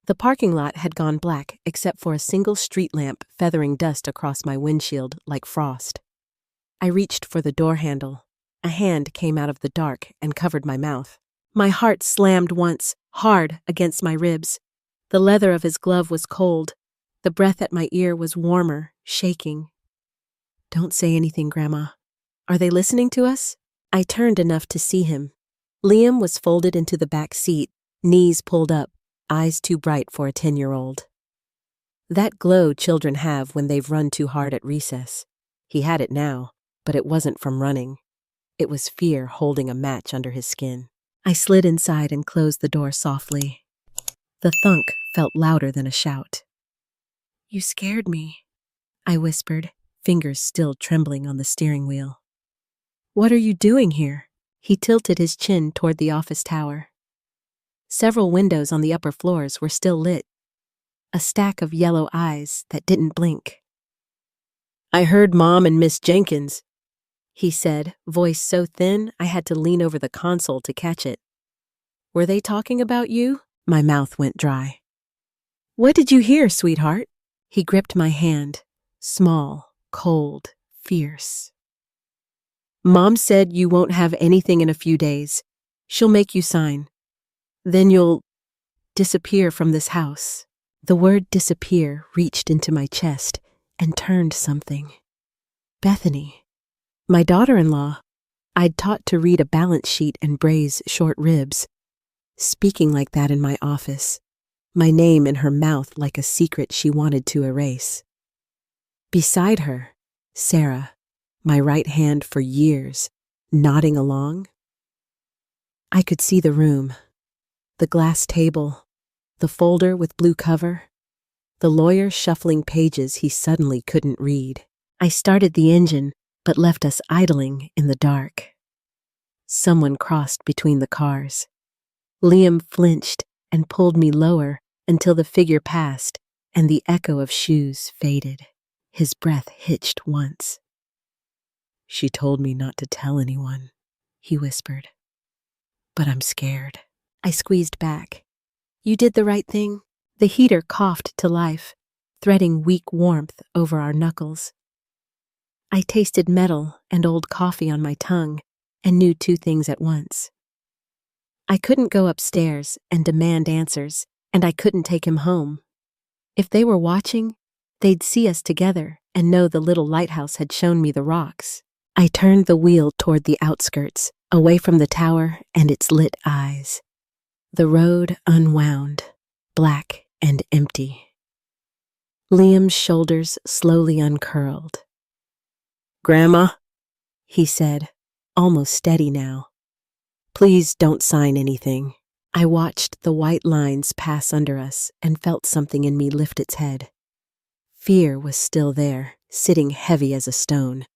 The parking lot had gone black except for a single street lamp feathering dust across my windshield like frost. I reached for the door handle. A hand came out of the dark and covered my mouth. My heart slammed once, hard against my ribs. The leather of his glove was cold. The breath at my ear was warmer, shaking. "Don't say anything, Grandma. Are they listening to us?" I turned enough to see him. Liam was folded into the back seat, knees pulled up, eyes too bright for a 10-year-old. That glow children have when they've run too hard at recess. He had it now, but it wasn't from running. It was fear holding a match under his skin. I slid inside and closed the door softly. The thunk felt louder than a shout. "You scared me," I whispered, fingers still trembling on the steering wheel. "What are you doing here?" He tilted his chin toward the office tower. Several windows on the upper floors were still lit. A stack of yellow eyes that didn't blink. "I heard Mom and Miss Jenkins," he said, voice so thin I had to lean over the console to catch it. "Were they talking about you?" My mouth went dry. "What did you hear, sweetheart?" He gripped my hand, small, cold, fierce. "Mom said you won't have anything in a few days. She'll make you sign. Then you'll disappear from this house." The word disappear reached into my chest and turned something. Bethany. My daughter-in-law. I'd taught to read a balance sheet and braise short ribs. Speaking like that in my office. My name in her mouth like a secret she wanted to erase. Beside her, Sarah, my right hand for years, nodding along. I could see the room. The glass table, the folder with blue cover, the lawyer shuffling pages he suddenly couldn't read. I started the engine, but left us idling in the dark. Someone crossed between the cars. Liam flinched and pulled me lower until the figure passed and the echo of shoes faded. His breath hitched once. "She told me not to tell anyone," he whispered. "But I'm scared." I squeezed back. "You did the right thing." The heater coughed to life, threading weak warmth over our knuckles. I tasted metal and old coffee on my tongue and knew two things at once. I couldn't go upstairs and demand answers, and I couldn't take him home. If they were watching, they'd see us together and know the little lighthouse had shown me the rocks. I turned the wheel toward the outskirts, away from the tower and its lit eyes. The road unwound, black and empty. Liam's shoulders slowly uncurled. "Grandma," he said, almost steady now. "Please don't sign anything." I watched the white lines pass under us and felt something in me lift its head. Fear was still there, sitting heavy as a stone.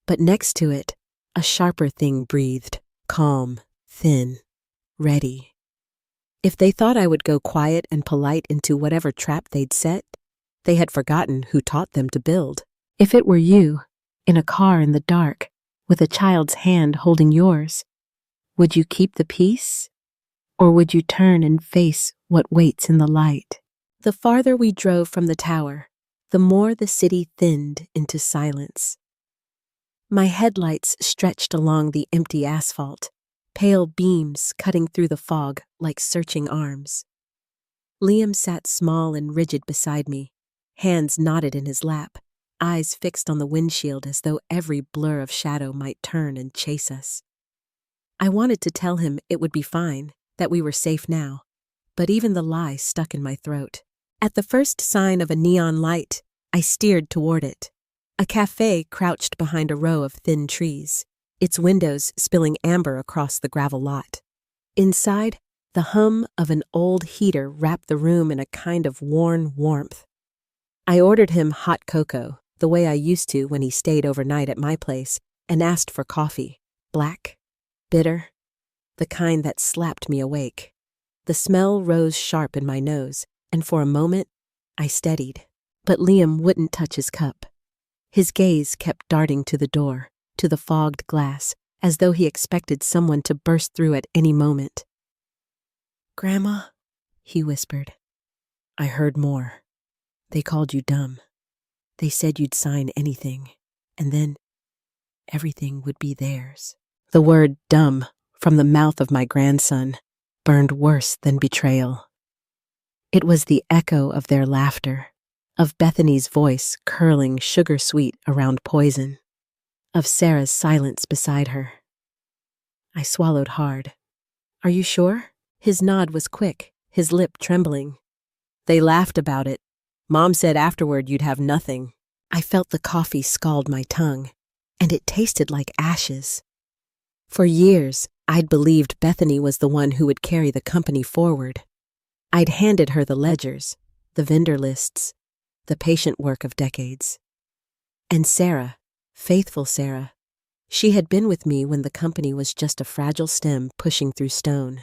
But next to it, a sharper thing breathed, calm, thin, ready. If they thought I would go quiet and polite into whatever trap they'd set, they had forgotten who taught them to build. If it were you, in a car in the dark, with a child's hand holding yours, would you keep the peace? Or would you turn and face what waits in the light? The farther we drove from the tower, the more the city thinned into silence. My headlights stretched along the empty asphalt, pale beams cutting through the fog like searching arms. Liam sat small and rigid beside me, hands knotted in his lap, eyes fixed on the windshield as though every blur of shadow might turn and chase us. I wanted to tell him it would be fine, that we were safe now, but even the lie stuck in my throat. At the first sign of a neon light, I steered toward it. A cafe crouched behind a row of thin trees, its windows spilling amber across the gravel lot. Inside, the hum of an old heater wrapped the room in a kind of worn warmth. I ordered him hot cocoa, the way I used to when he stayed overnight at my place, and asked for coffee. Black, bitter, the kind that slapped me awake. The smell rose sharp in my nose, and for a moment, I steadied. But Liam wouldn't touch his cup. His gaze kept darting to the door, to the fogged glass, as though he expected someone to burst through at any moment. "Grandma," he whispered. I heard more. They called you dumb. They said you'd sign anything, and then everything would be theirs. The word dumb from the mouth of my grandson burned worse than betrayal. It was the echo of their laughter, of Bethany's voice curling sugar-sweet around poison, of Sarah's silence beside her. I swallowed hard. Are you sure? His nod was quick, his lip trembling. They laughed about it. Mom said afterward you'd have nothing. I felt the coffee scald my tongue, and it tasted like ashes. For years, I'd believed Bethany was the one who would carry the company forward. I'd handed her the ledgers, the vendor lists, the patient work of decades. And Sarah, faithful Sarah, she had been with me when the company was just a fragile stem pushing through stone.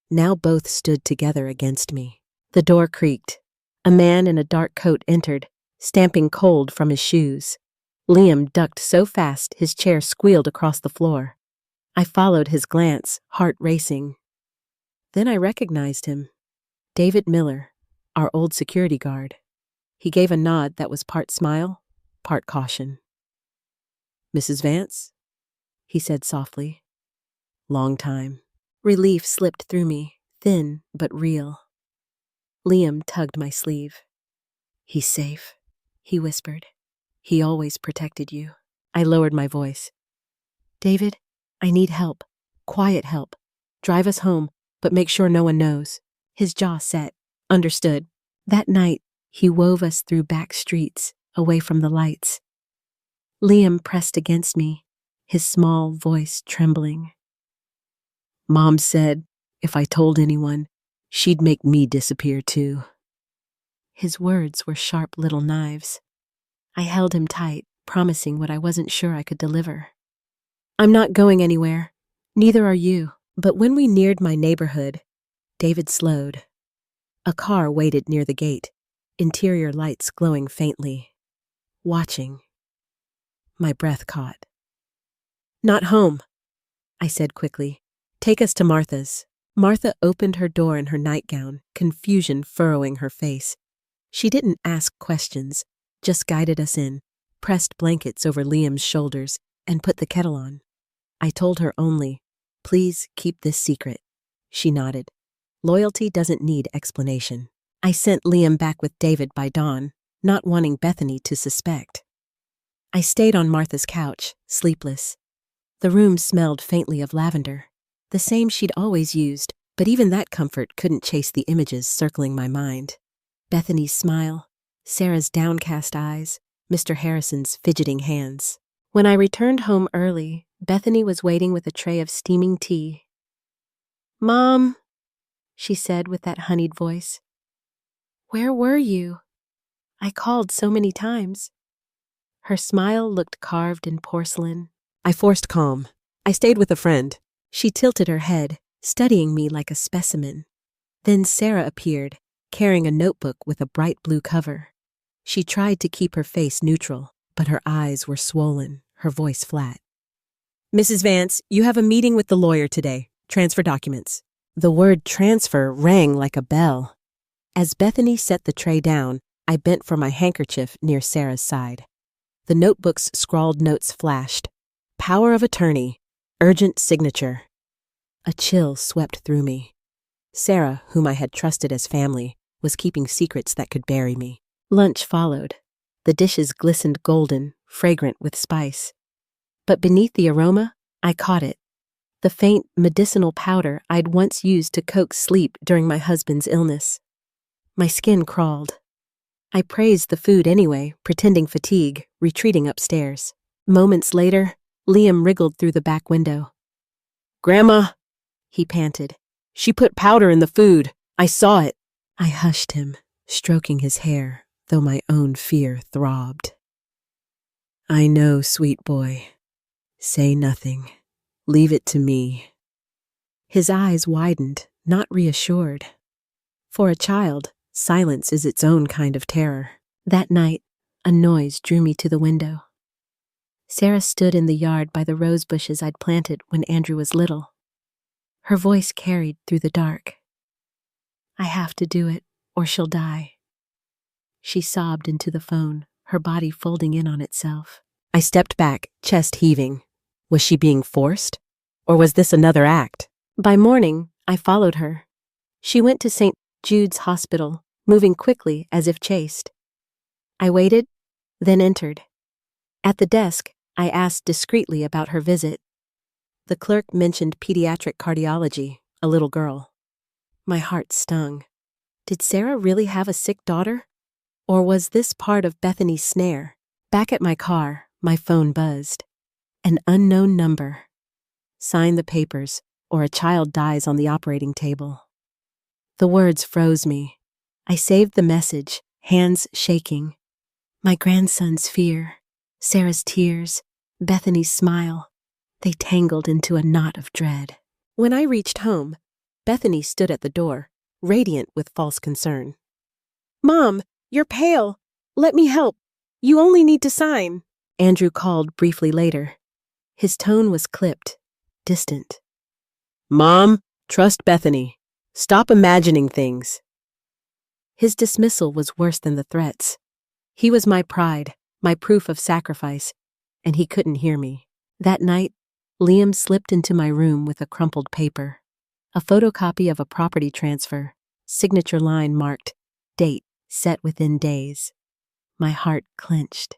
Now both stood together against me. The door creaked. A man in a dark coat entered, stamping cold from his shoes. Liam ducked so fast his chair squealed across the floor. I followed his glance, heart racing. Then I recognized him. David Miller, our old security guard. He gave a nod that was part smile, part caution. Mrs. Vance? He said softly. Long time. Relief slipped through me, thin but real. Liam tugged my sleeve. He's safe, he whispered. He always protected you. I lowered my voice. David, I need help. Quiet help. Drive us home, but make sure no one knows. His jaw set. Understood. That night, he wove us through back streets, away from the lights. Liam pressed against me, his small voice trembling. Mom said, if I told anyone, she'd make me disappear too. His words were sharp little knives. I held him tight, promising what I wasn't sure I could deliver. I'm not going anywhere. Neither are you. But when we neared my neighborhood, David slowed. A car waited near the gate, interior lights glowing faintly. Watching. My breath caught. Not home, I said quickly. Take us to Martha's. Martha opened her door in her nightgown, confusion furrowing her face. She didn't ask questions, just guided us in, pressed blankets over Liam's shoulders, and put the kettle on. I told her only, please keep this secret. She nodded. Loyalty doesn't need explanation. I sent Liam back with David by dawn, not wanting Bethany to suspect. I stayed on Martha's couch, sleepless. The room smelled faintly of lavender, the same she'd always used, but even that comfort couldn't chase the images circling my mind. Bethany's smile, Sarah's downcast eyes, Mr. Harrison's fidgeting hands. When I returned home early, Bethany was waiting with a tray of steaming tea. Mom, she said with that honeyed voice. Where were you? I called so many times. Her smile looked carved in porcelain. I forced calm. I stayed with a friend. She tilted her head, studying me like a specimen. Then Sarah appeared, carrying a notebook with a bright blue cover. She tried to keep her face neutral, but her eyes were swollen, her voice flat. Mrs. Vance, you have a meeting with the lawyer today. Transfer documents. The word transfer rang like a bell. As Bethany set the tray down, I bent for my handkerchief near Sarah's side. The notebook's scrawled notes flashed. Power of attorney. Urgent signature. A chill swept through me. Sarah, whom I had trusted as family, was keeping secrets that could bury me. Lunch followed. The dishes glistened golden, fragrant with spice. But beneath the aroma, I caught it. The faint medicinal powder I'd once used to coax sleep during my husband's illness. My skin crawled. I praised the food anyway, pretending fatigue, retreating upstairs. Moments later, Liam wriggled through the back window. Grandma, he panted. She put powder in the food. I saw it. I hushed him, stroking his hair, though my own fear throbbed. I know, sweet boy. Say nothing. Leave it to me. His eyes widened, not reassured. For a child, silence is its own kind of terror. That night, a noise drew me to the window. Sarah stood in the yard by the rose bushes I'd planted when Andrew was little. Her voice carried through the dark. I have to do it, or she'll die." She sobbed into the phone, her body folding in on itself. I stepped back, chest heaving. Was she being forced? Or was this another act? By morning, I followed her. She went to St. Jude's Hospital, moving quickly as if chased. I waited, then entered. At the desk, I asked discreetly about her visit. The clerk mentioned pediatric cardiology, a little girl. My heart stung. Did Sarah really have a sick daughter? Or was this part of Bethany's snare? Back at my car, my phone buzzed. An unknown number. Sign the papers, or a child dies on the operating table. The words froze me. I saved the message, hands shaking. My grandson's fear, Sarah's tears, Bethany's smile, they tangled into a knot of dread. When I reached home, Bethany stood at the door, radiant with false concern. "Mom, you're pale. Let me help. You only need to sign." Andrew called briefly later. His tone was clipped, distant. "Mom, trust Bethany. Stop imagining things." His dismissal was worse than the threats. He was my pride, my proof of sacrifice, and he couldn't hear me. That night, Liam slipped into my room with a crumpled paper. A photocopy of a property transfer, signature line marked, date set within days. My heart clenched.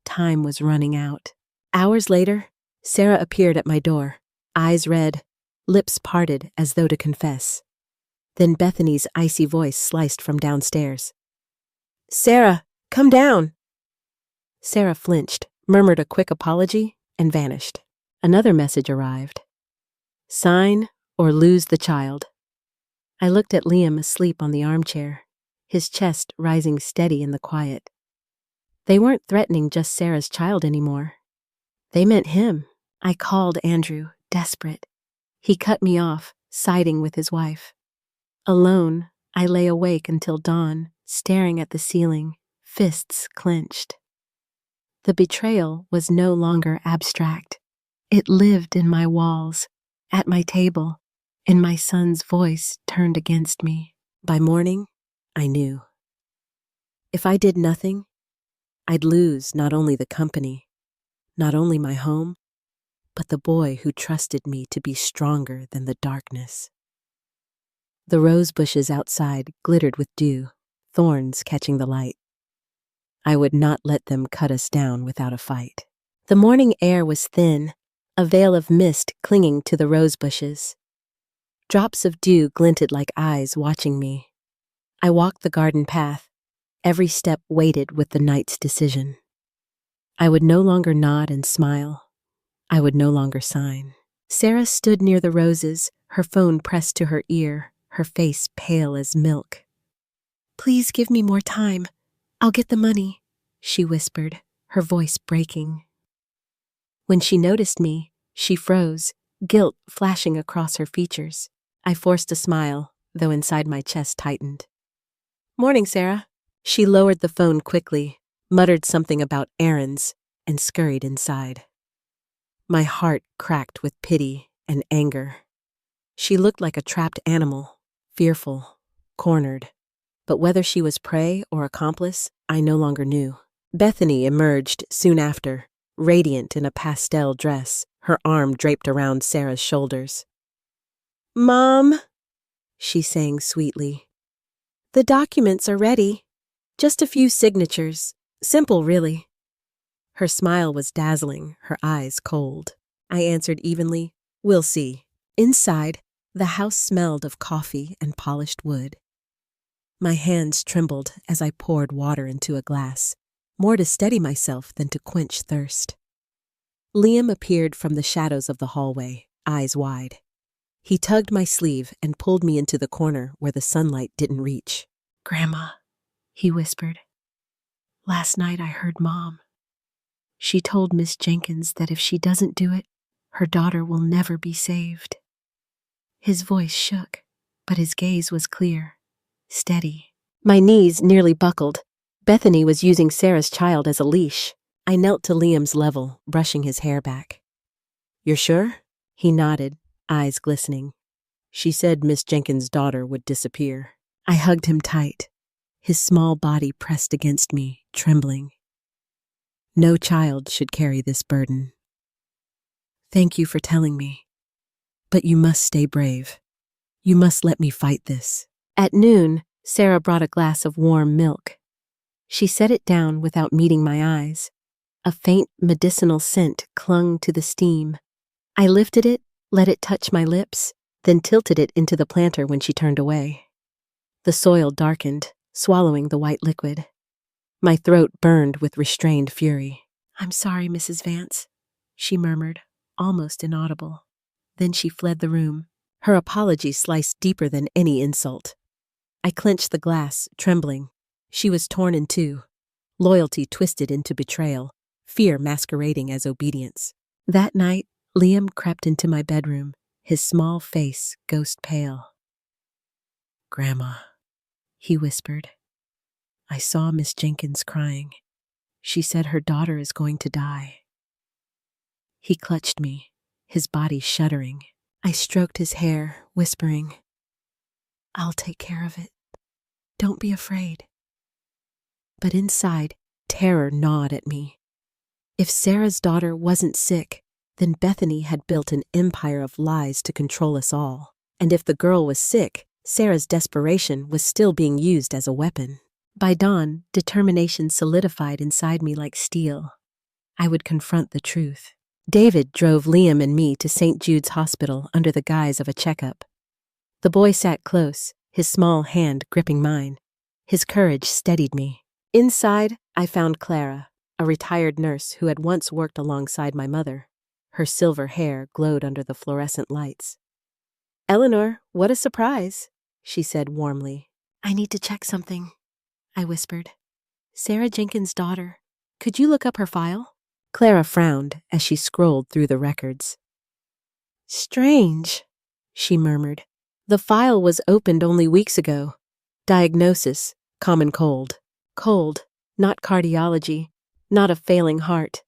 Time was running out. Hours later, Sarah appeared at my door, eyes red, lips parted as though to confess. Then Bethany's icy voice sliced from downstairs. "Sarah, come down." Sarah flinched, murmured a quick apology, and vanished. Another message arrived. "Sign or lose the child." I looked at Liam asleep on the armchair, his chest rising steady in the quiet. They weren't threatening just Sarah's child anymore. They meant him. I called Andrew, desperate. He cut me off, siding with his wife. Alone, I lay awake until dawn, staring at the ceiling, fists clenched. The betrayal was no longer abstract. It lived in my walls, at my table, in my son's voice turned against me. By morning, I knew. If I did nothing, I'd lose not only the company, not only my home, but the boy who trusted me to be stronger than the darkness. The rose bushes outside glittered with dew, thorns catching the light. I would not let them cut us down without a fight. The morning air was thin, a veil of mist clinging to the rose bushes. Drops of dew glinted like eyes watching me. I walked the garden path, every step weighted with the night's decision. I would no longer nod and smile. I would no longer sign. Sarah stood near the roses, her phone pressed to her ear, her face pale as milk. "Please give me more time. I'll get the money," she whispered, her voice breaking. When she noticed me, she froze, guilt flashing across her features. I forced a smile, though inside my chest tightened. "Morning, Sarah." She lowered the phone quickly, muttered something about errands, and scurried inside. My heart cracked with pity and anger. She looked like a trapped animal, fearful, cornered. But whether she was prey or accomplice, I no longer knew. Bethany emerged soon after, radiant in a pastel dress, her arm draped around Sarah's shoulders. "Mom," she sang sweetly, "the documents are ready. Just a few signatures. Simple, really." Her smile was dazzling, her eyes cold. I answered evenly, "We'll see." Inside, the house smelled of coffee and polished wood. My hands trembled as I poured water into a glass, more to steady myself than to quench thirst. Liam appeared from the shadows of the hallway, eyes wide. He tugged my sleeve and pulled me into the corner where the sunlight didn't reach. "Grandma," he whispered. "Last night I heard Mom. She told Miss Jenkins that if she doesn't do it, her daughter will never be saved." His voice shook, but his gaze was clear, steady. My knees nearly buckled. Bethany was using Sarah's child as a leash. I knelt to Liam's level, brushing his hair back. "You're sure?" He nodded, eyes glistening. "She said Miss Jenkins' daughter would disappear." I hugged him tight. his small body pressed against me, trembling. No child should carry this burden. Thank you for telling me. But you must stay brave. You must let me fight this. At noon, Sarah brought a glass of warm milk. She set it down without meeting my eyes. A faint medicinal scent clung to the steam. I lifted it, let it touch my lips, then tilted it into the planter when she turned away. The soil darkened, swallowing the white liquid. My throat burned with restrained fury. "I'm sorry, Mrs. Vance," she murmured, almost inaudible. Then she fled the room. Her apology sliced deeper than any insult. I clenched the glass, trembling. She was torn in two. Loyalty twisted into betrayal, fear masquerading as obedience. That night, Liam crept into my bedroom, his small face ghost pale. "Grandma," he whispered. "I saw Miss Jenkins crying. She said her daughter is going to die." He clutched me, his body shuddering. I stroked his hair, whispering, "I'll take care of it. Don't be afraid." But inside, terror gnawed at me. If Sarah's daughter wasn't sick, then Bethany had built an empire of lies to control us all. And if the girl was sick, Sarah's desperation was still being used as a weapon. By dawn, determination solidified inside me like steel. I would confront the truth. David drove Liam and me to St. Jude's Hospital under the guise of a checkup. The boy sat close, his small hand gripping mine. His courage steadied me. Inside, I found Clara, a retired nurse who had once worked alongside my mother. Her silver hair glowed under the fluorescent lights. "Eleanor, what a surprise," she said warmly. "I need to check something," I whispered. "Sarah Jenkins' daughter. Could you look up her file?" Clara frowned as she scrolled through the records. "Strange," she murmured. "The file was opened only weeks ago. Diagnosis, common cold. Cold, not cardiology, not a failing heart."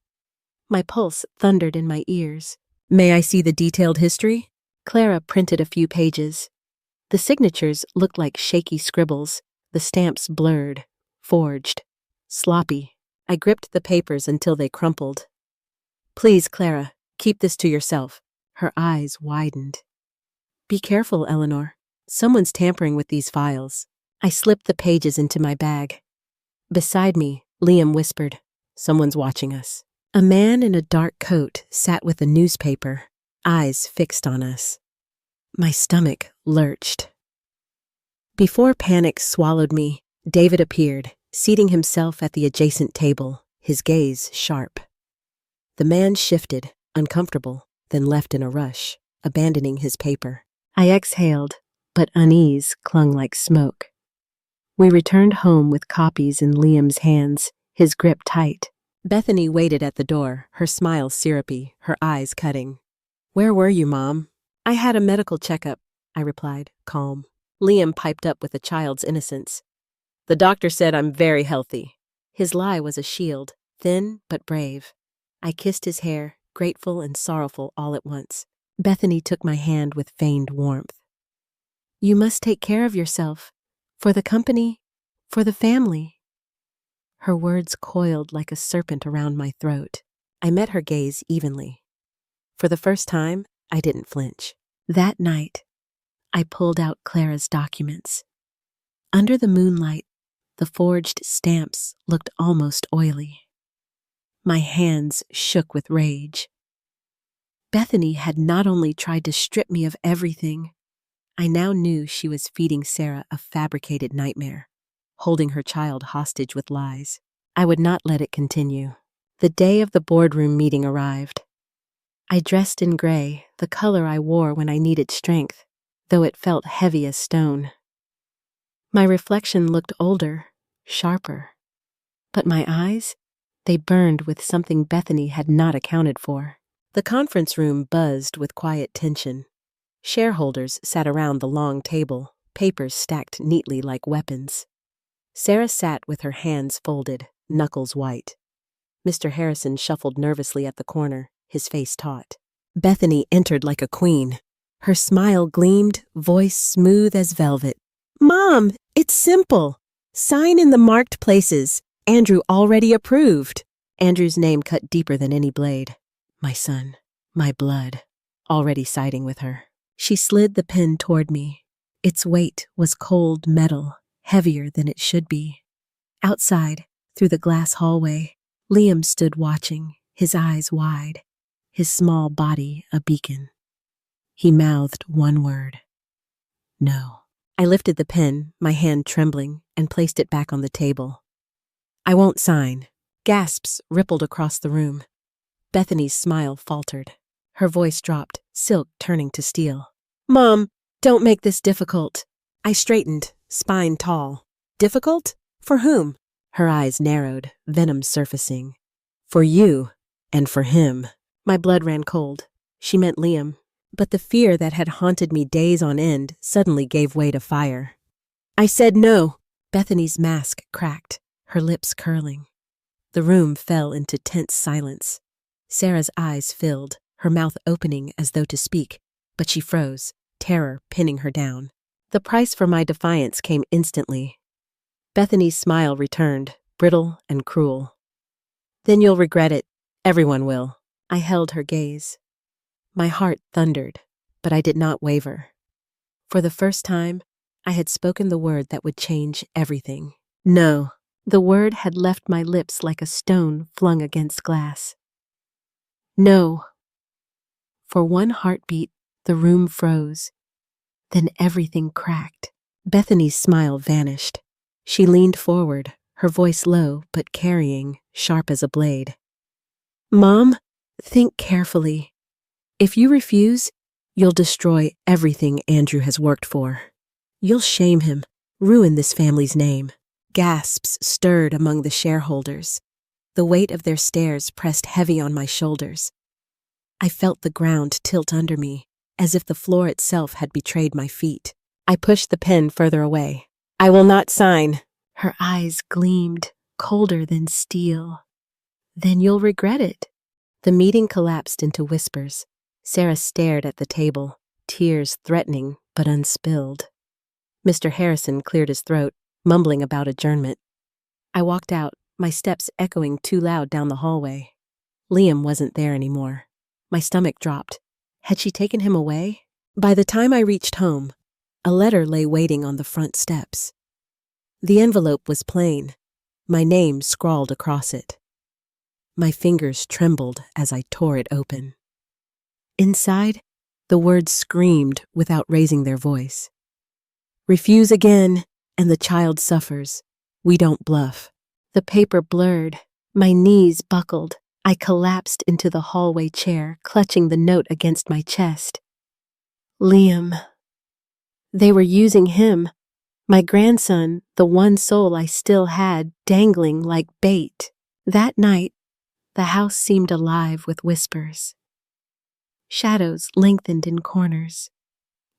My pulse thundered in my ears. "May I see the detailed history?" Clara printed a few pages. The signatures looked like shaky scribbles, the stamps blurred, forged, sloppy. I gripped the papers until they crumpled. "Please, Clara, keep this to yourself." Her eyes widened. "Be careful, Eleanor. Someone's tampering with these files." I slipped the pages into my bag. Beside me, Liam whispered, "Someone's watching us." A man in a dark coat sat with a newspaper, eyes fixed on us. My stomach lurched. Before panic swallowed me, David appeared, seating himself at the adjacent table, his gaze sharp. The man shifted, uncomfortable, then left in a rush, abandoning his paper. I exhaled, but unease clung like smoke. We returned home with copies in Liam's hands, his grip tight. Bethany waited at the door, her smile syrupy, her eyes cutting. "Where were you, Mom?" "I had a medical checkup," I replied, calm. Liam piped up with a child's innocence. "The doctor said I'm very healthy." His lie was a shield, thin but brave. I kissed his hair, grateful and sorrowful all at once. Bethany took my hand with feigned warmth. "You must take care of yourself. For the company, for the family." Her words coiled like a serpent around my throat. I met her gaze evenly. For the first time, I didn't flinch. That night, I pulled out Clara's documents. Under the moonlight, the forged stamps looked almost oily. My hands shook with rage. Bethany had not only tried to strip me of everything, I now knew she was feeding Sarah a fabricated nightmare, holding her child hostage with lies. I would not let it continue. The day of the boardroom meeting arrived. I dressed in gray, the color I wore when I needed strength, though it felt heavy as stone. My reflection looked older, sharper. But my eyes, they burned with something Bethany had not accounted for. The conference room buzzed with quiet tension. Shareholders sat around the long table, papers stacked neatly like weapons. Sarah sat with her hands folded, knuckles white. Mr. Harrison shuffled nervously at the corner, his face taut. Bethany entered like a queen. Her smile gleamed, voice smooth as velvet. "Mom, it's simple. Sign in the marked places. Andrew already approved. Andrew's name cut deeper than any blade. My son, my blood, already siding with her. She slid the pen toward me. Its weight was cold metal, heavier than it should be. Outside, through the glass hallway, Liam stood watching, his eyes wide, his small body a beacon. He mouthed one word. No. I lifted the pen, my hand trembling, and placed it back on the table. I won't sign. Gasps rippled across the room. Bethany's smile faltered. Her voice dropped, silk turning to steel. Mom, don't make this difficult. I straightened, spine tall. Difficult? For whom? Her eyes narrowed, venom surfacing. For you, and for him. My blood ran cold. She meant Liam. But the fear that had haunted me days on end suddenly gave way to fire. I said no. Bethany's mask cracked, her lips curling. The room fell into tense silence. Sarah's eyes filled, her mouth opening as though to speak, but she froze, terror pinning her down. The price for my defiance came instantly. Bethany's smile returned, brittle and cruel. Then you'll regret it. Everyone will. I held her gaze. My heart thundered, but I did not waver. For the first time, I had spoken the word that would change everything. No. The word had left my lips like a stone flung against glass. No. For one heartbeat, the room froze. Then everything cracked. Bethany's smile vanished. She leaned forward, her voice low but carrying, sharp as a blade. Mom, think carefully. If you refuse, you'll destroy everything Andrew has worked for. You'll shame him, ruin this family's name. Gasps stirred among the shareholders. The weight of their stares pressed heavy on my shoulders. I felt the ground tilt under me, as if the floor itself had betrayed my feet. I pushed the pen further away. I will not sign. Her eyes gleamed, colder than steel. Then you'll regret it. The meeting collapsed into whispers. Sarah stared at the table, tears threatening but unspilled. Mr. Harrison cleared his throat, mumbling about adjournment. I walked out, my steps echoing too loud down the hallway. Liam wasn't there anymore. My stomach dropped. Had she taken him away? By the time I reached home, a letter lay waiting on the front steps. The envelope was plain, my name scrawled across it. My fingers trembled as I tore it open. Inside, the words screamed without raising their voice. Refuse again, and the child suffers. We don't bluff. The paper blurred. My knees buckled. I collapsed into the hallway chair, clutching the note against my chest. Liam. They were using him, my grandson, the one soul I still had, dangling like bait. That night, the house seemed alive with whispers. Shadows lengthened in corners.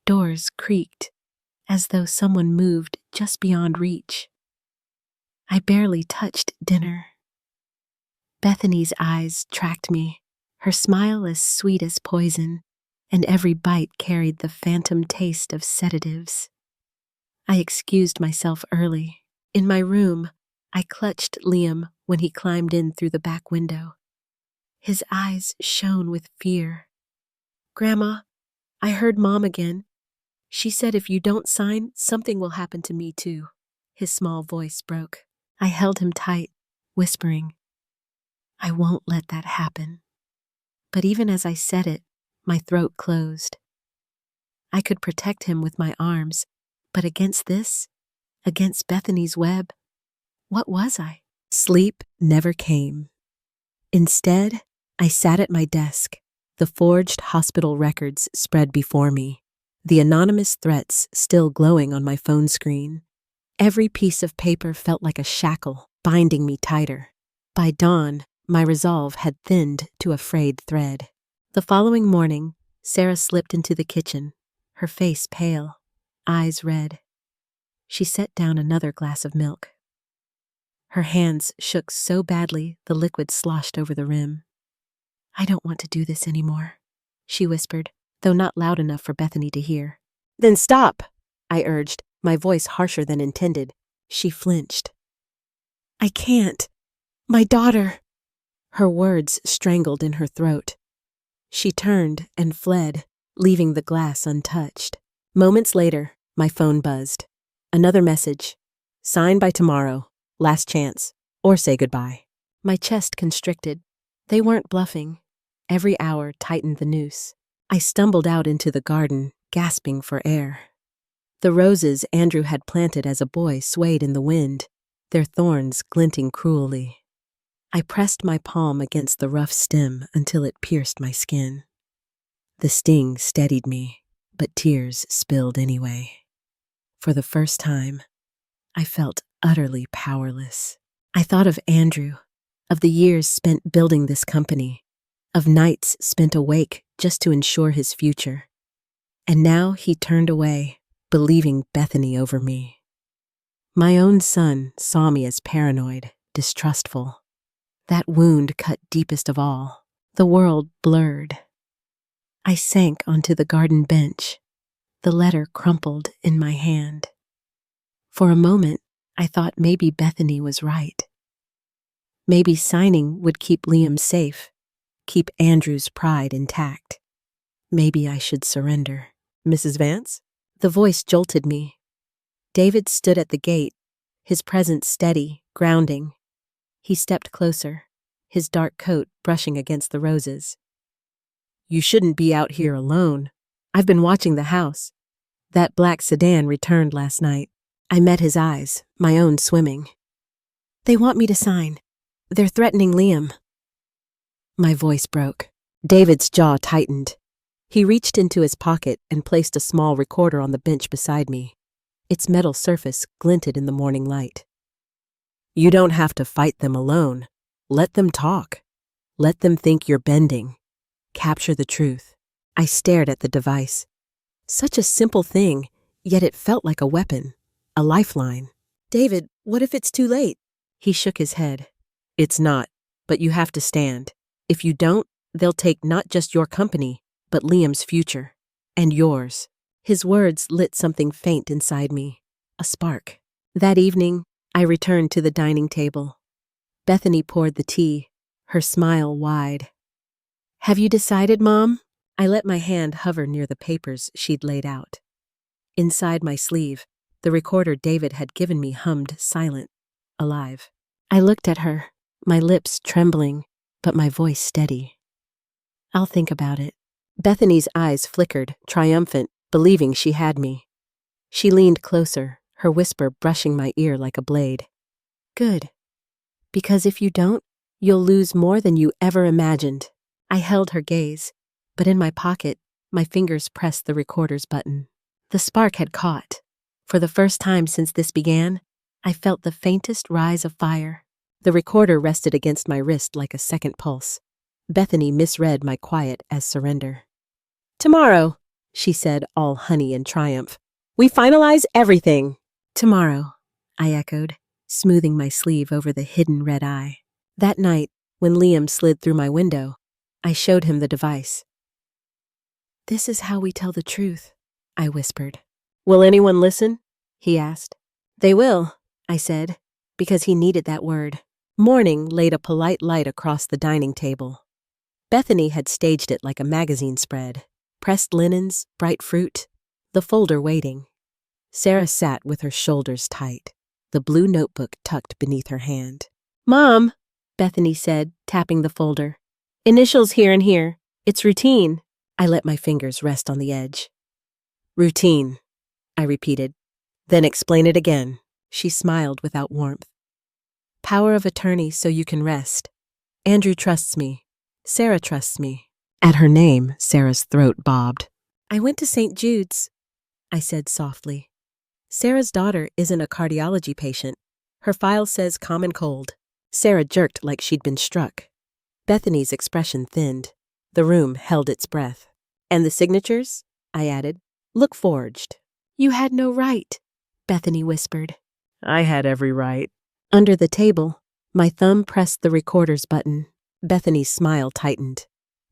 Doors creaked, as though someone moved just beyond reach. I barely touched dinner. Bethany's eyes tracked me, her smile as sweet as poison, and every bite carried the phantom taste of sedatives. I excused myself early. In my room, I clutched Liam when he climbed in through the back window. His eyes shone with fear. Grandma, I heard Mom again. She said if you don't sign, something will happen to me too. His small voice broke. I held him tight, whispering, I won't let that happen. But even as I said it, my throat closed. I could protect him with my arms, but against this, against Bethany's web, what was I? Sleep never came. Instead, I sat at my desk, the forged hospital records spread before me, the anonymous threats still glowing on my phone screen. Every piece of paper felt like a shackle, binding me tighter. By dawn, my resolve had thinned to a frayed thread. The following morning, Sarah slipped into the kitchen, her face pale, eyes red. She set down another glass of milk. Her hands shook so badly the liquid sloshed over the rim. I don't want to do this anymore, she whispered, though not loud enough for Bethany to hear. Then stop, I urged, my voice harsher than intended. She flinched. I can't. My daughter. Her words strangled in her throat. She turned and fled, leaving the glass untouched. Moments later, my phone buzzed. Another message. Sign by tomorrow. Last chance. Or say goodbye. My chest constricted. They weren't bluffing. Every hour tightened the noose. I stumbled out into the garden, gasping for air. The roses Andrew had planted as a boy swayed in the wind, their thorns glinting cruelly. I pressed my palm against the rough stem until it pierced my skin. The sting steadied me, but tears spilled anyway. For the first time, I felt utterly powerless. I thought of Andrew, of the years spent building this company, of nights spent awake just to ensure his future. And now he turned away, believing Bethany over me. My own son saw me as paranoid, distrustful. That wound cut deepest of all. The world blurred. I sank onto the garden bench. The letter crumpled in my hand. For a moment, I thought maybe Bethany was right. Maybe signing would keep Liam safe, keep Andrew's pride intact. Maybe I should surrender. Mrs. Vance? The voice jolted me. David stood at the gate, his presence steady, grounding. He stepped closer, his dark coat brushing against the roses. You shouldn't be out here alone. I've been watching the house. That black sedan returned last night. I met his eyes, my own swimming. They want me to sign. They're threatening Liam. My voice broke. David's jaw tightened. He reached into his pocket and placed a small recorder on the bench beside me. Its metal surface glinted in the morning light. You don't have to fight them alone. Let them talk. Let them think you're bending. Capture the truth. I stared at the device. Such a simple thing, yet it felt like a weapon, a lifeline. David, what if it's too late? He shook his head. It's not, but you have to stand. If you don't, they'll take not just your company, but Liam's future. And yours. His words lit something faint inside me. A spark. That evening, I returned to the dining table. Bethany poured the tea, her smile wide. Have you decided, Mom? I let my hand hover near the papers she'd laid out. Inside my sleeve, the recorder David had given me hummed silent, alive. I looked at her, my lips trembling, but my voice steady. I'll think about it. Bethany's eyes flickered, triumphant, believing she had me. She leaned closer, her whisper brushing my ear like a blade. Good. Because if you don't, you'll lose more than you ever imagined. I held her gaze, but in my pocket, my fingers pressed the recorder's button. The spark had caught. For the first time since this began, I felt the faintest rise of fire. The recorder rested against my wrist like a second pulse. Bethany misread my quiet as surrender. Tomorrow, she said, all honey and triumph. We finalize everything. Tomorrow, I echoed, smoothing my sleeve over the hidden red eye. That night, when Liam slid through my window, I showed him the device. This is how we tell the truth, I whispered. Will anyone listen? He asked. They will, I said, because he needed that word. Morning laid a polite light across the dining table. Bethany had staged it like a magazine spread. Pressed linens, bright fruit, the folder waiting. Sarah sat with her shoulders tight, the blue notebook tucked beneath her hand. Mom, Bethany said, tapping the folder. Initials here and here. It's routine. I let my fingers rest on the edge. Routine, I repeated. Then explain it again. She smiled without warmth. Power of attorney so you can rest. Andrew trusts me. Sarah trusts me. At her name, Sarah's throat bobbed. I went to St. Jude's, I said softly. Sarah's daughter isn't a cardiology patient. Her file says common cold. Sarah jerked like she'd been struck. Bethany's expression thinned. The room held its breath. And the signatures, I added, look forged. You had no right, Bethany whispered. I had every right. Under the table, my thumb pressed the recorder's button. Bethany's smile tightened.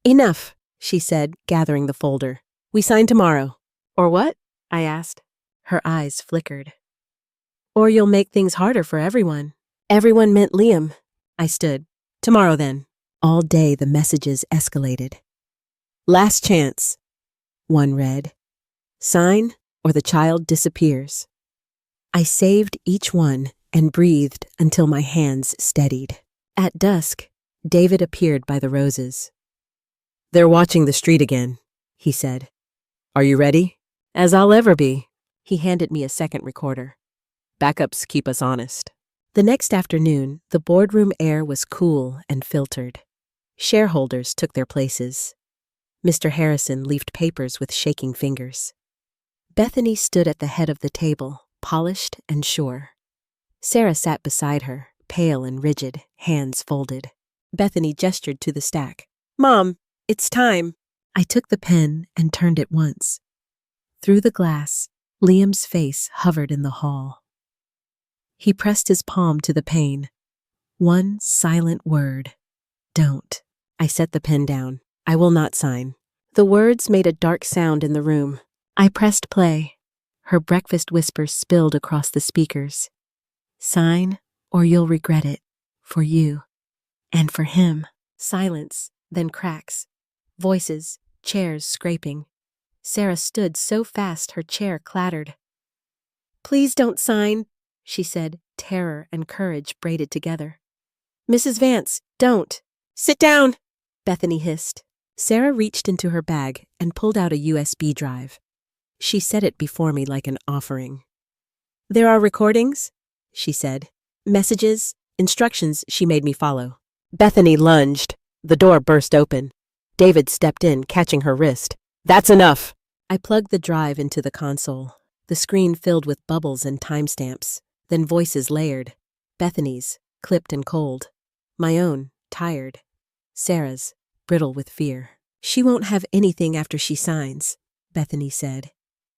Enough, she said, gathering the folder. We sign tomorrow. Or what? I asked. Her eyes flickered. or you'll make things harder for everyone. Everyone meant Liam. I stood. Tomorrow then. All day the messages escalated. Last chance. One read, sign or the child disappears. I saved each one and breathed until my hands steadied. At dusk, David appeared by the roses. They're watching the street again, he said. Are you ready? As I'll ever be. He handed me a second recorder. Backups keep us honest. The next afternoon, the boardroom air was cool and filtered. Shareholders took their places. Mr. Harrison leafed papers with shaking fingers. Bethany stood at the head of the table, polished and sure. Sarah sat beside her, pale and rigid, hands folded. Bethany gestured to the stack. Mom, it's time. I took the pen and turned it once. Through the glass, Liam's face hovered in the hall. He pressed his palm to the pane. One silent word. Don't. I set the pen down. I will not sign. The words made a dark sound in the room. I pressed play. Her breakfast whisper spilled across the speakers. Sign, or you'll regret it. For you. And for him. Silence, then cracks. Voices, chairs scraping. Sarah stood so fast her chair clattered. Please don't sign, she said, terror and courage braided together. Mrs. Vance, don't. Sit down, Bethany hissed. Sarah reached into her bag and pulled out a USB drive. She set it before me like an offering. There are recordings, she said. Messages, instructions she made me follow. Bethany lunged. The door burst open. David stepped in, catching her wrist. That's enough. I plugged the drive into the console. The screen filled with bubbles and timestamps. Then voices layered. Bethany's, clipped and cold. My own, tired. Sarah's, brittle with fear. She won't have anything after she signs, Bethany said.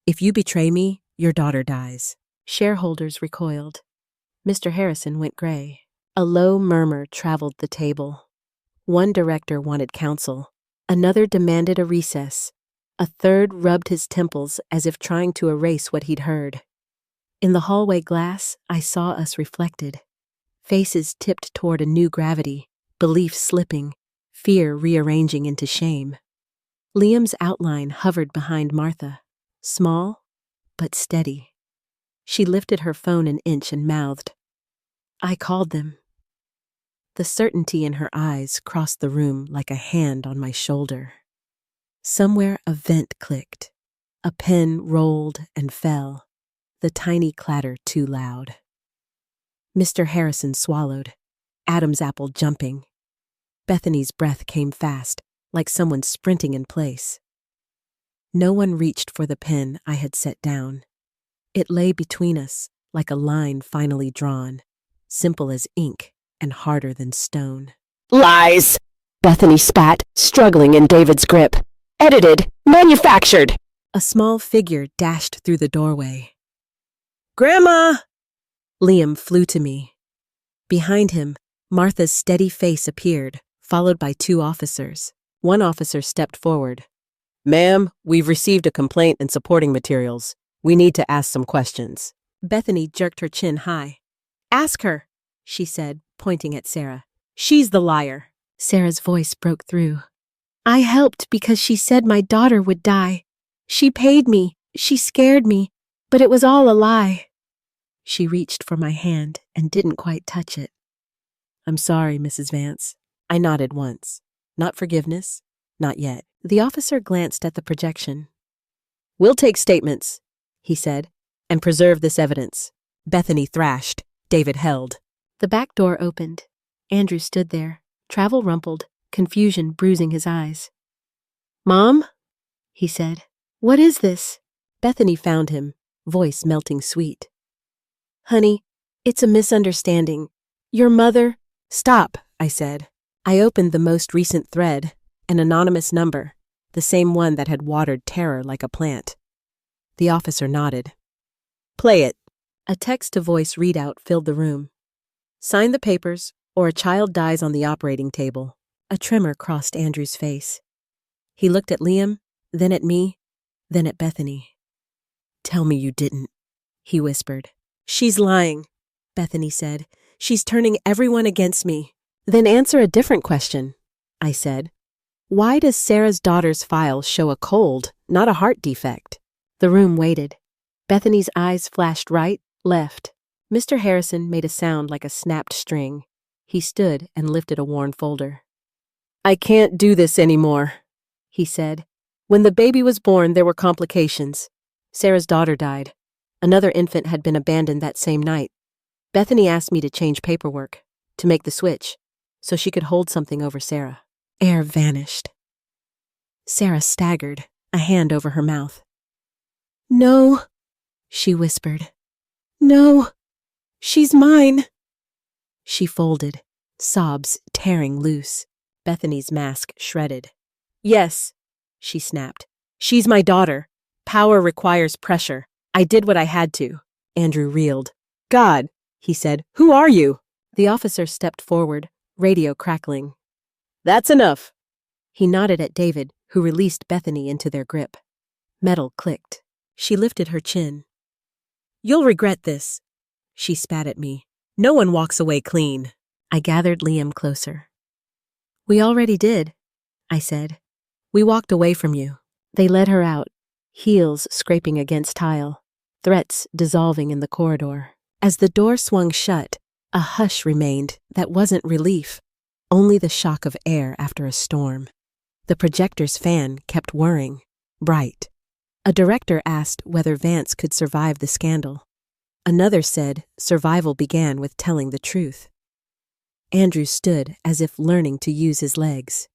If you betray me, your daughter dies. Shareholders recoiled. Mr. Harrison went gray. A low murmur traveled the table. One director wanted counsel. Another demanded a recess. A third rubbed his temples as if trying to erase what he'd heard. In the hallway glass, I saw us reflected. Faces tipped toward a new gravity, belief slipping, fear rearranging into shame. Liam's outline hovered behind Martha, small but steady. She lifted her phone an inch and mouthed, I called them. The certainty in her eyes crossed the room like a hand on my shoulder. Somewhere a vent clicked. A pen rolled and fell, the tiny clatter too loud. Mr. Harrison swallowed, Adam's apple jumping. Bethany's breath came fast, like someone sprinting in place. No one reached for the pen I had set down. It lay between us, like a line finally drawn, simple as ink and harder than stone. Lies! Bethany spat, struggling in David's grip. Edited, manufactured! A small figure dashed through the doorway. Grandma! Liam flew to me. Behind him, Martha's steady face appeared, followed by two officers. One officer stepped forward. Ma'am, we've received a complaint and supporting materials. We need to ask some questions. Bethany jerked her chin high. Ask her, she said, pointing at Sarah. She's the liar. Sarah's voice broke through. I helped because she said my daughter would die. She paid me, she scared me, but it was all a lie. She reached for my hand and didn't quite touch it. I'm sorry, Mrs. Vance. I nodded once. Not forgiveness? Not yet. The officer glanced at the projection. We'll take statements, he said, and preserve this evidence. Bethany thrashed. David held. The back door opened. Andrew stood there, travel rumpled, confusion bruising his eyes. Mom? He said. What is this? Bethany found him, voice melting sweet. Honey, it's a misunderstanding. Your mother... Stop, I said. I opened the most recent thread, an anonymous number, the same one that had watered terror like a plant. The officer nodded. Play it. A text-to-voice readout filled the room. Sign the papers, or a child dies on the operating table. A tremor crossed Andrew's face. He looked at Liam, then at me, then at Bethany. Tell me you didn't, he whispered. She's lying, Bethany said. She's turning everyone against me. Then answer a different question, I said. Why does Sarah's daughter's file show a cold, not a heart defect? The room waited. Bethany's eyes flashed right, left. Mr. Harrison made a sound like a snapped string. He stood and lifted a worn folder. I can't do this anymore, he said. When the baby was born, there were complications. Sarah's daughter died. Another infant had been abandoned that same night. Bethany asked me to change paperwork, to make the switch, so she could hold something over Sarah. Air vanished. Sarah staggered, a hand over her mouth. No, she whispered. No, she's mine. She folded, sobs tearing loose. Bethany's mask shredded. Yes, she snapped. She's my daughter. Power requires pressure. I did what I had to. Andrew reeled. God, he said, who are you? The officer stepped forward, radio crackling. That's enough. He nodded at David, who released Bethany into their grip. Metal clicked. She lifted her chin. You'll regret this. She spat at me. No one walks away clean. I gathered Liam closer. We already did, I said. We walked away from you. They led her out, heels scraping against tile, threats dissolving in the corridor. As the door swung shut, a hush remained that wasn't relief, only the shock of air after a storm. The projector's fan kept whirring, bright. A director asked whether Vance could survive the scandal. Another said survival began with telling the truth. Andrew stood as if learning to use his legs.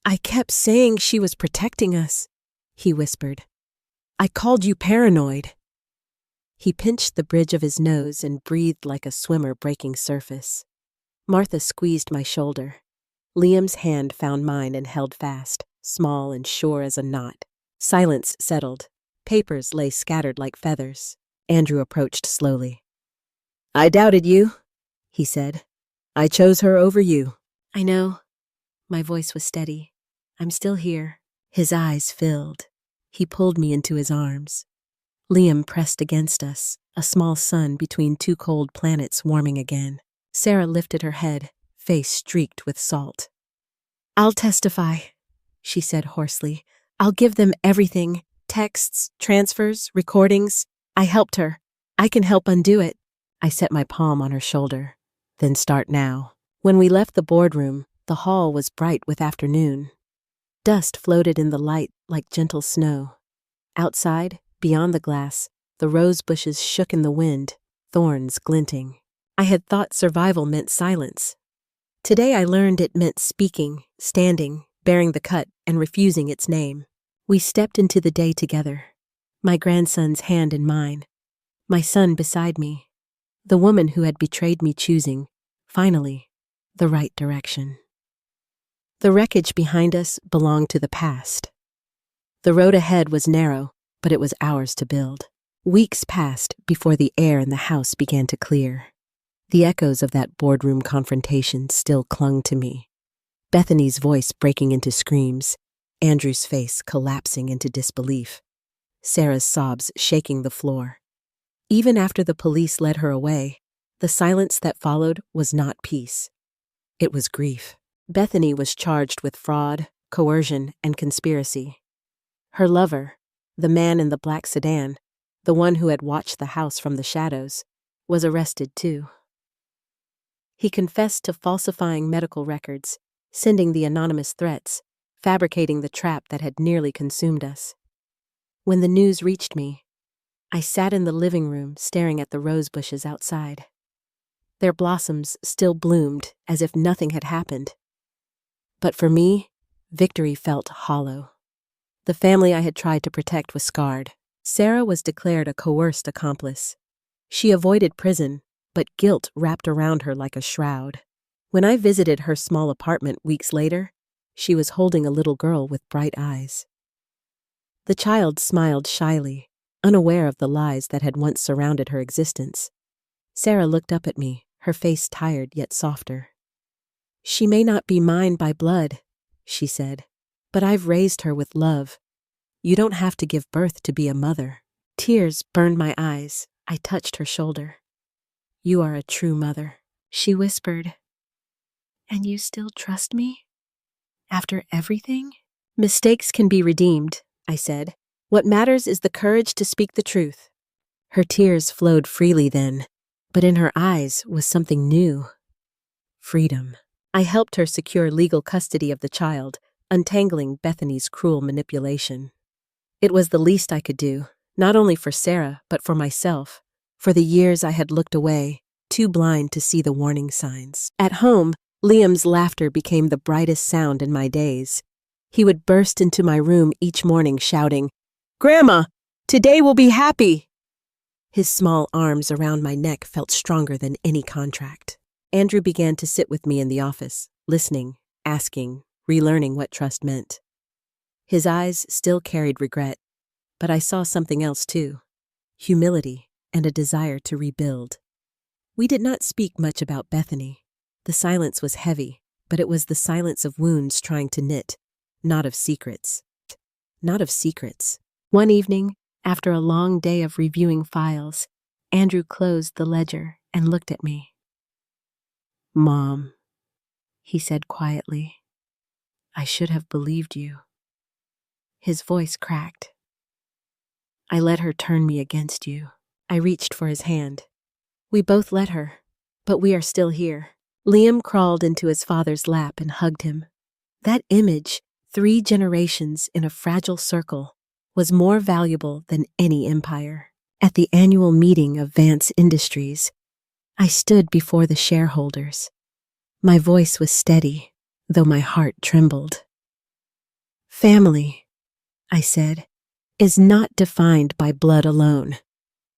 I kept saying she was protecting us, he whispered. I called you paranoid. He pinched the bridge of his nose and breathed like a swimmer breaking surface. Martha squeezed my shoulder. Liam's hand found mine and held fast, small and sure as a knot. Silence settled. Papers lay scattered like feathers. Andrew approached slowly. I doubted you, he said. I chose her over you. I know. My voice was steady. I'm still here. His eyes filled. He pulled me into his arms. Liam pressed against us, a small sun between two cold planets warming again. Sarah lifted her head, face streaked with salt. I'll testify, she said hoarsely. I'll give them everything. Texts, transfers, recordings. I helped her. I can help undo it. I set my palm on her shoulder. Then start now. When we left the boardroom, the hall was bright with afternoon. Dust floated in the light like gentle snow. Outside, beyond the glass, the rose bushes shook in the wind, thorns glinting. I had thought survival meant silence. Today I learned it meant speaking, standing, bearing the cut, and refusing its name. We stepped into the day together. My grandson's hand in mine. My son beside me. The woman who had betrayed me choosing, finally, the right direction. The wreckage behind us belonged to the past. The road ahead was narrow, but it was ours to build. Weeks passed before the air in the house began to clear. The echoes of that boardroom confrontation still clung to me. Bethany's voice breaking into screams, Andrew's face collapsing into disbelief, Sarah's sobs shaking the floor. Even after the police led her away, the silence that followed was not peace. It was grief. Bethany was charged with fraud, coercion, and conspiracy. Her lover, the man in the black sedan, the one who had watched the house from the shadows, was arrested too. He confessed to falsifying medical records, sending the anonymous threats, fabricating the trap that had nearly consumed us. When the news reached me, I sat in the living room staring at the rose bushes outside. Their blossoms still bloomed as if nothing had happened. But for me, victory felt hollow. The family I had tried to protect was scarred. Sarah was declared a coerced accomplice. She avoided prison, but guilt wrapped around her like a shroud. When I visited her small apartment weeks later, she was holding a little girl with bright eyes. The child smiled shyly, unaware of the lies that had once surrounded her existence. Sarah looked up at me, her face tired yet softer. She may not be mine by blood, she said, but I've raised her with love. You don't have to give birth to be a mother. Tears burned my eyes. I touched her shoulder. You are a true mother, she whispered. And you still trust me? After everything? Mistakes can be redeemed, I said. What matters is the courage to speak the truth. Her tears flowed freely then, but in her eyes was something new. Freedom. I helped her secure legal custody of the child, untangling Bethany's cruel manipulation. It was the least I could do, not only for Sarah, but for myself. For the years I had looked away, too blind to see the warning signs. At home, Liam's laughter became the brightest sound in my days. He would burst into my room each morning shouting, "Grandma, today we'll be happy!" His small arms around my neck felt stronger than any contract. Andrew began to sit with me in the office, listening, asking, relearning what trust meant. His eyes still carried regret, but I saw something else too, humility and a desire to rebuild. We did not speak much about Bethany. The silence was heavy, but it was the silence of wounds trying to knit, not of secrets. Not of secrets. One evening, after a long day of reviewing files, Andrew closed the ledger and looked at me. "Mom," he said quietly, "I should have believed you." His voice cracked. "I let her turn me against you." I reached for his hand. "We both let her, but we are still here." Liam crawled into his father's lap and hugged him. That image, 3 generations in a fragile circle, was more valuable than any empire. At the annual meeting of Vance Industries, I stood before the shareholders. My voice was steady, though my heart trembled. "Family," I said, "is not defined by blood alone.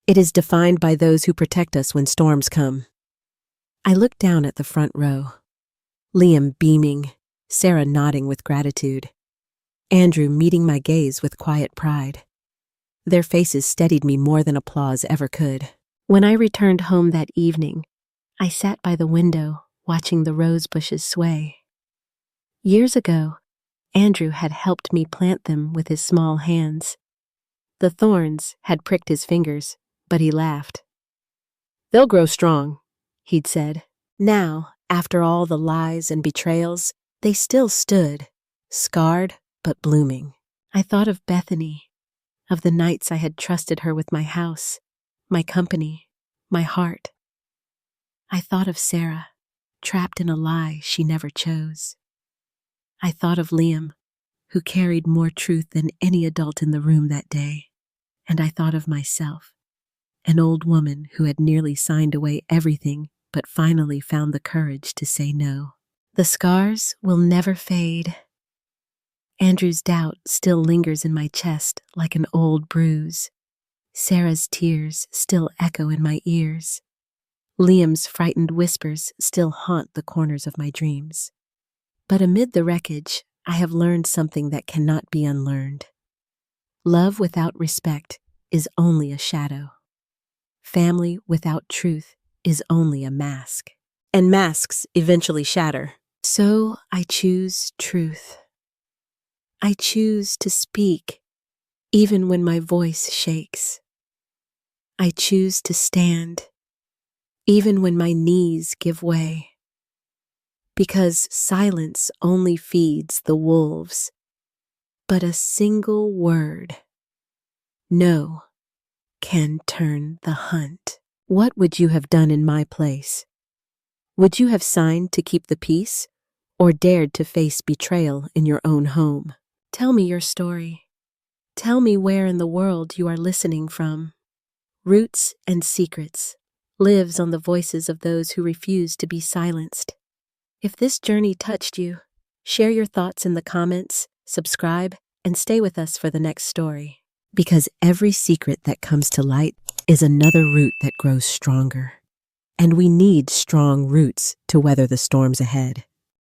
It is defined by those who protect us when storms come." I looked down at the front row. Liam beaming, Sarah nodding with gratitude, Andrew meeting my gaze with quiet pride. Their faces steadied me more than applause ever could. When I returned home that evening, I sat by the window, watching the rose bushes sway. Years ago, Andrew had helped me plant them with his small hands. The thorns had pricked his fingers, but he laughed. "They'll grow strong," he'd said. Now, after all the lies and betrayals, they still stood, scarred but blooming. I thought of Bethany, of the nights I had trusted her with my house, my company, my heart. I thought of Sarah, trapped in a lie she never chose. I thought of Liam, who carried more truth than any adult in the room that day. And I thought of myself, an old woman who had nearly signed away everything but finally found the courage to say no. The scars will never fade. Andrew's doubt still lingers in my chest like an old bruise. Sarah's tears still echo in my ears. Liam's frightened whispers still haunt the corners of my dreams. But amid the wreckage, I have learned something that cannot be unlearned. Love without respect is only a shadow. Family without truth is only a mask. And masks eventually shatter. So I choose truth. I choose to speak, even when my voice shakes. I choose to stand, even when my knees give way. Because silence only feeds the wolves, but a single word, no, can turn the hunt. What would you have done in my place? Would you have signed to keep the peace, or dared to face betrayal in your own home? Tell me your story. Tell me where in the world you are listening from. Roots and Secrets lives on the voices of those who refuse to be silenced. If this journey touched you, share your thoughts in the comments, subscribe, and stay with us for the next story. Because every secret that comes to light is another root that grows stronger. And we need strong roots to weather the storms ahead.